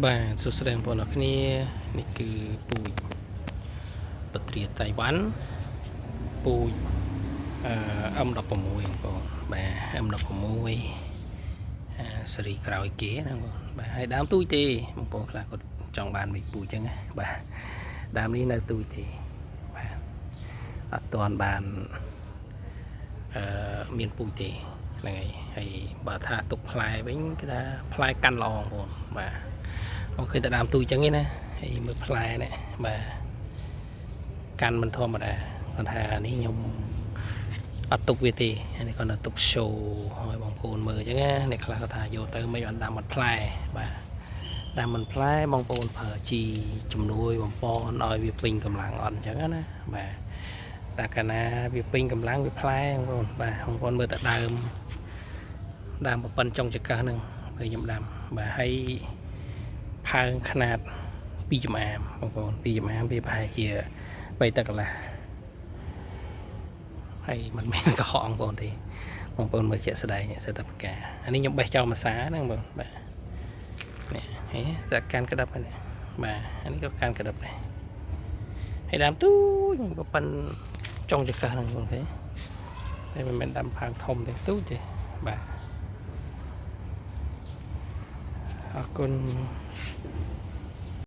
បាទសួស្តីបងប្អូនអរគ្នានេះគឺពូជបត្រាតៃវ៉ាន់ពូជM16 បងប្អូនបាទ M16 ស៊េរីក្រោយគេណាបងបាទហើយដើមទូចទេបងប្អូនខ្លះគាត់ចង់បានមួយពូជអញ្ចឹងណាបាទដើមនេះនៅទូចទេបាទអត់ទាន់បានមានពូជទេហ្នឹងហើយបើថាទុកផ្លែវិញគេថាផ្លែកាន់ល្អបងប្អូនបាទមកឃើញតែដើមទូចអញ្ចឹងឯណាហើយមើលផ្លែនេះបាទកាន់មិនធម្មតាគាត់ថានេះខ្ញុំអត់ទុកវាទេហើយនេះគាត់នៅទុក show ឲ្យបងប្អូនមើលអញ្ចឹងណាអ្នកខ្លះគាត់ថាយកទៅមិនបានដាំអត់ផ្លែបាទដាំមិនផ្លែបងប្អូនប្រើជីជំនួយបំពន់ឲ្យវាពេញកម្លាំងអត់អញ្ចឹងណាបាទតែកាលណាវាពេញកម្លាំងវាផ្លែបងប្អូនបាទបងប្អូនមើលតែដើមប្រព័ន្ធចុងចង្កឹះហ្នឹងហើយខ្ញុំដាំបាទហើយផើងຂະຫນាត2ចំអាមបងប្អូន2ចំអាមវាប្រហែលជា3 ទឹកកន្លះហើយมันមានកុហកបងប្អូនទេបងប្អូនមើលជាក់ស្ដែងសិតតែផ្កាអានេះខ្ញុំបេះចោលមួយសាហ្នឹងបងបាទនេះហេសាកាន់ក្តាប់នេះបាទអានេះក៏កាន់ក្តាប់ដែរហើយដើមទូចប្រព័ន្ធចុងចង្កឹះហ្នឹងបងទេហើយមិនមែនដាំផើងធំទេទូចទេបាទអរគុណ